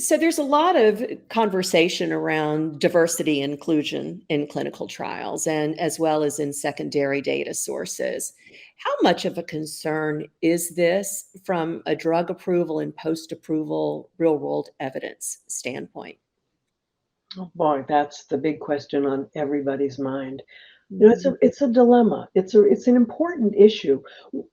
So there's a lot of conversation around diversity inclusion in clinical trials and as well as in secondary data sources. How much of a concern is this from a drug approval and post-approval real-world evidence standpoint? Oh boy, that's the big question on everybody's mind. You know, Mhm. it's a dilemma. It's an important issue.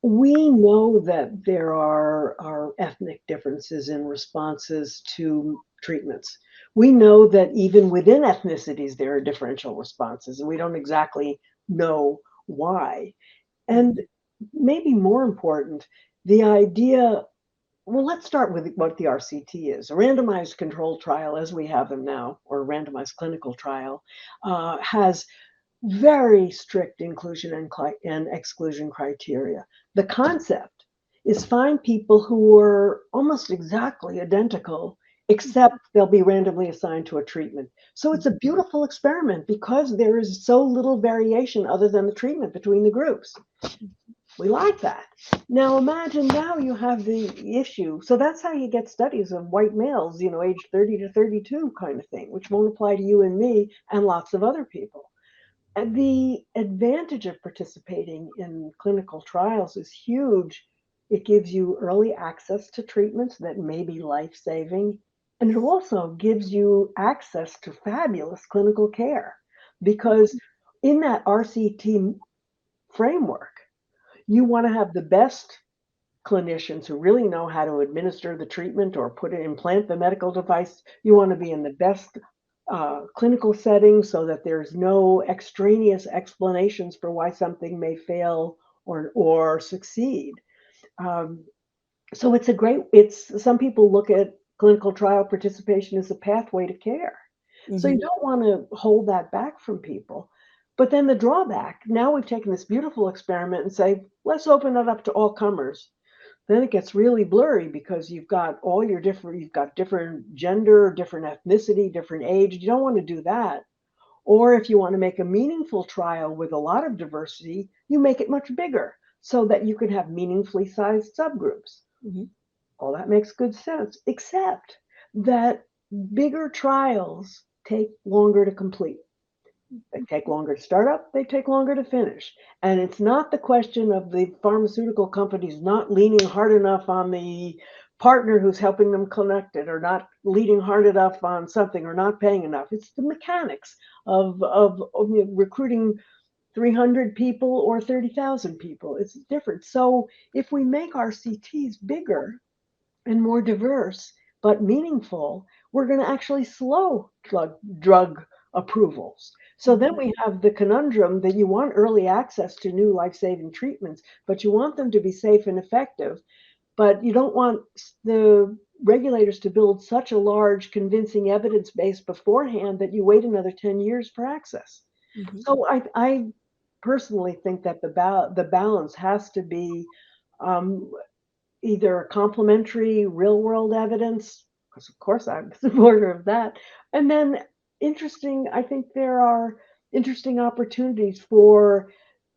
We know that there are ethnic differences in responses to treatments. We know that even within ethnicities there are differential responses, and we don't exactly know why. And Mhm. maybe more important, the idea, well, let's start with what the RCT is. A randomized controlled trial, as we have them now, or a randomized clinical trial, has very strict inclusion and exclusion criteria. The concept is find people who are almost exactly identical, except they'll be randomly assigned to a treatment. So it's a beautiful experiment because there is so little variation other than the treatment between the groups. We like that. Now imagine now you have the issue. So that's how you get studies of white males, age 30 to 32 kind of thing, which won't apply to you and me and lots of other people. And the advantage of participating in clinical trials is huge. It gives you early access to treatments that may be life saving, and it also gives you access to fabulous clinical care because in that RCT framework, you want to have the best clinicians who really know how to administer the treatment or implant the medical device. You want to be in the best clinical setting so that there's no extraneous explanations for why something may fail or succeed. Um, so it's some people look at clinical trial participation as a pathway to care. So you Mhm. don't want to hold that back from people. But then the drawback, now we've taken this beautiful experiment and say, let's open it up to all comers. Then it gets really blurry because you've got different gender, different ethnicity, different age. You don't want to do that. Or if you want to make a meaningful trial with a lot of diversity, you make it much bigger so that you can have meaningfully sized subgroups. Mhm. All that makes good sense, except that bigger trials take longer to complete. They take longer to start up, they take longer to finish. And it's not the question of the pharmaceutical companies not leaning hard enough on the partner who's helping them connect it, or not leaning hard enough on something, or not paying enough. It's the mechanics of recruiting 300 people or 30,000 people. It's different. So if we make our CTs bigger and more diverse but meaningful, we're going to actually slow drug approvals. So then Mhm. we have the conundrum that you want early access to new life saving treatments, but you want them to be safe and effective. But you don't want the regulators to build such a large, convincing evidence base beforehand that you wait another 10 years for access. Mhm. So I personally think that the balance has to be um, either complementary real world evidence, because of course I'm a supporter of that, and then I think there are interesting opportunities for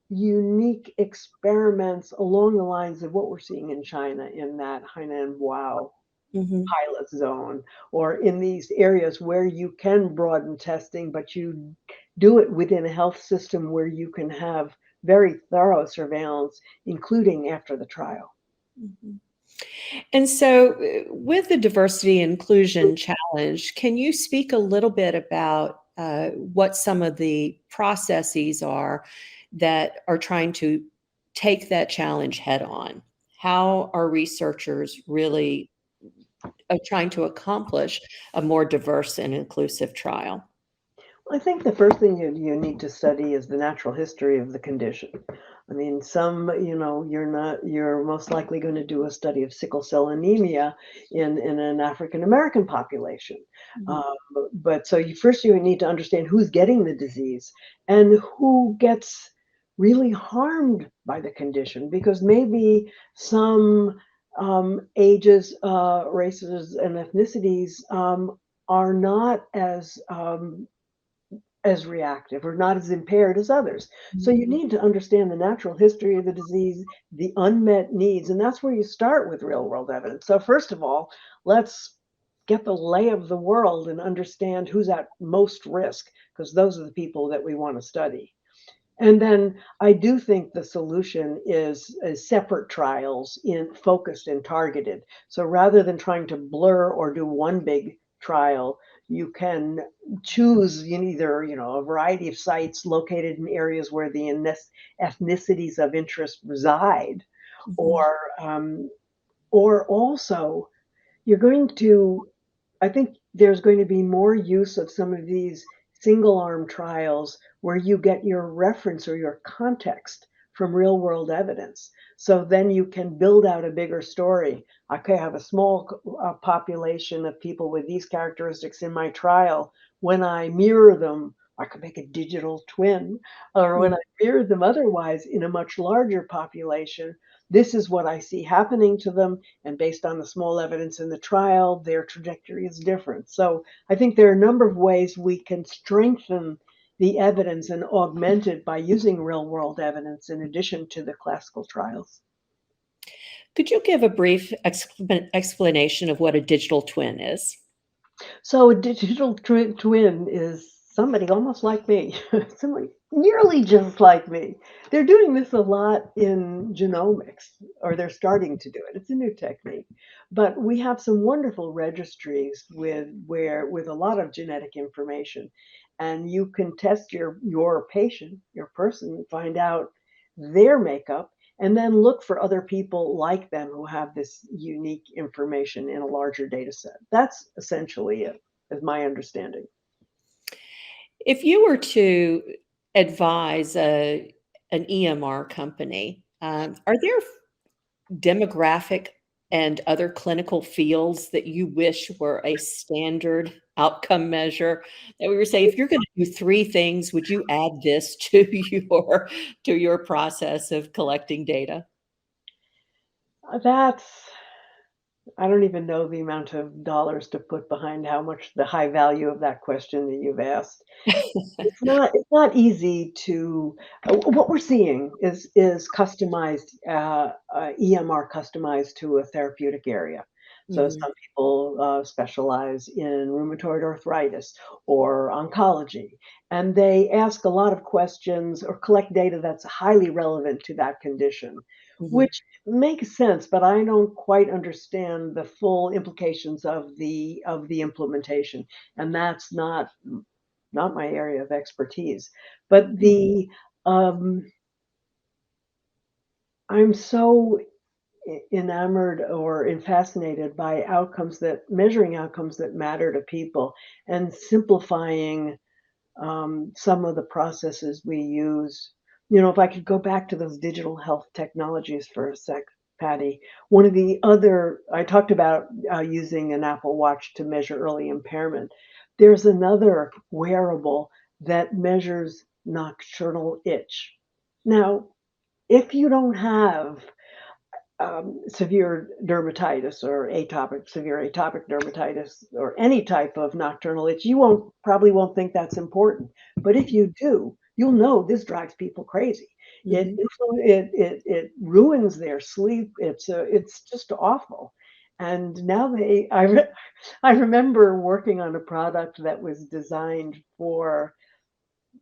unique experiments along the lines of what we're seeing in China in that Hainan Wow Mhm. pilot zone, or in these areas where you can broaden testing, but you do it within a health system where you can have very thorough surveillance, including after the trial. Mhm. And so, with the diversity inclusion challenge, can you speak a little bit about what some of the processes are that are trying to take that challenge head on? How are researchers really trying to accomplish a more diverse and inclusive trial? I think the first thing you need to study is the natural history of the condition. I mean, you're most likely going to do a study of sickle cell anemia in an African American population. Mhm. But so you need to understand who's getting the disease and who gets really harmed by the condition, because maybe some ages, races, and ethnicities are not as reactive or not as impaired as others. So you need to understand the natural history of the disease, the unmet needs, and that's where you start with real world evidence. So first of all, let's get the lay of the world and understand who's at most risk, because those are the people that we want to study. And then I do think the solution is separate trials in focused and targeted. So rather than trying to blur or do one big trial, you can choose either a variety of sites located in areas where the ethnicities of interest reside, Mhm. or or also you're going to I think there's going to be more use of some of these single arm trials where you get your reference or your context from real world evidence. So then you can build out a bigger story. Okay, I have a small population of people with these characteristics in my trial. When I mirror them, I could make a digital twin, or when I mirror them otherwise in a much larger population, this is what I see happening to them, and based on the small evidence in the trial, their trajectory is different. So I think there are a number of ways we can strengthen the evidence and augment it by using real world evidence in addition to the classical trials. Could you give a brief explanation of what a digital twin is? So a digital twin is somebody almost like me, somebody nearly just like me. They're doing this a lot in genomics, or they're starting to do it. It's a new technique, but we have some wonderful registries with a lot of genetic information, and you can test your patient, your person, find out their makeup, and then look for other people like them who have this unique information in a larger data set. That's essentially it, is my understanding. If you were to advise an EMR company, are there demographic and other clinical fields that you wish were a standard outcome measure that we were saying, if you're going to do three things, would you add this to your process of collecting data? That's I don't even know the amount of dollars to put behind how much the high value of that question that you've asked. It's not easy to what we're seeing is customized, EMR customized to a therapeutic area. So Mhm, some people, specialize in rheumatoid arthritis or oncology, and they ask a lot of questions or collect data that's highly relevant to that condition, mhm, which makes sense, but I don't quite understand the full implications of the implementation, and that's not my area of expertise. But mhm, um, I'm so enamored or fascinated by outcomes that measuring outcomes that matter to people and simplifying some of the processes we use. If I could go back to those digital health technologies for a sec, Patty, one of the other, I talked about using an Apple Watch to measure early impairment. There's another wearable that measures nocturnal itch. Now, if you don't have severe dermatitis or severe atopic dermatitis or any type of nocturnal itch, you probably won't think that's important. But if you do, you'll know this drives people crazy. mhm, It ruins their sleep. It's just awful. And now I remember working on a product that was designed for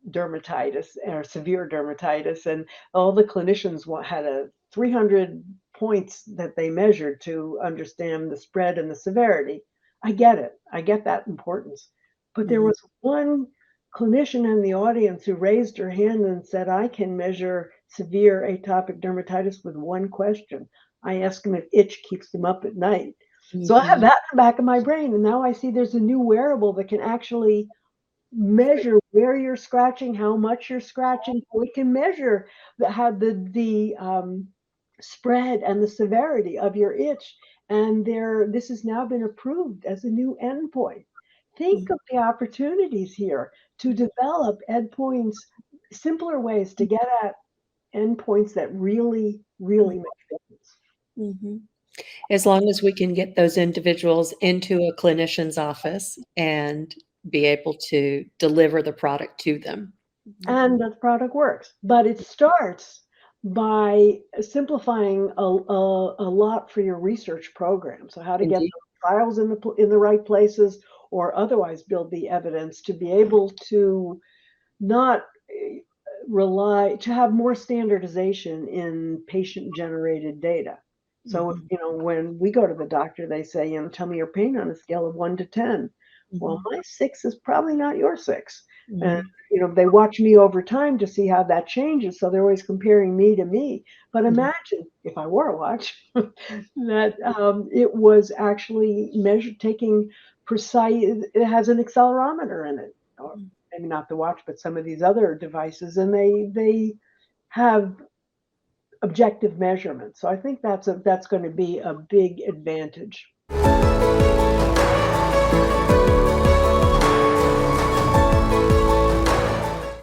dermatitis or severe dermatitis, and all the clinicians had a 300 points that they measured to understand the spread and the severity. I get it. I get that importance. But there mhm, was one clinician in the audience who raised her hand and said, I can measure severe atopic dermatitis with one question. I ask them if itch keeps them up at night. So I have mhm. that in the back of my brain, and now I see there's a new wearable that can actually measure where you're scratching, how much you're scratching, so we can measure how the spread and the severity of your itch, and this has now been approved as a new endpoint. Think of the opportunities here to develop endpoints, simpler ways to get at endpoints that really, really make a difference. Mhm. As long as we can get those individuals into a clinician's office and be able to deliver the product to them. And Mhm. the product works. But it starts by simplifying a lot for your research program. So how to get Indeed. files in the right places, or otherwise build the evidence to be able to not to have more standardization in patient-generated data. So if, Mhm. when we go to the doctor, they say, tell me your pain on a scale of 1 to 10. Well, Mhm. my 6 is probably not your 6. And, Mhm. they watch me over time to see how that changes. So they're always comparing me to me. But Mhm. imagine if I wore a watch, that it was actually measured, taking precise, it has an accelerometer in it. Mhm. Maybe not the watch, but some of these other devices, and they have objective measurements. So I think that's going to be a big advantage.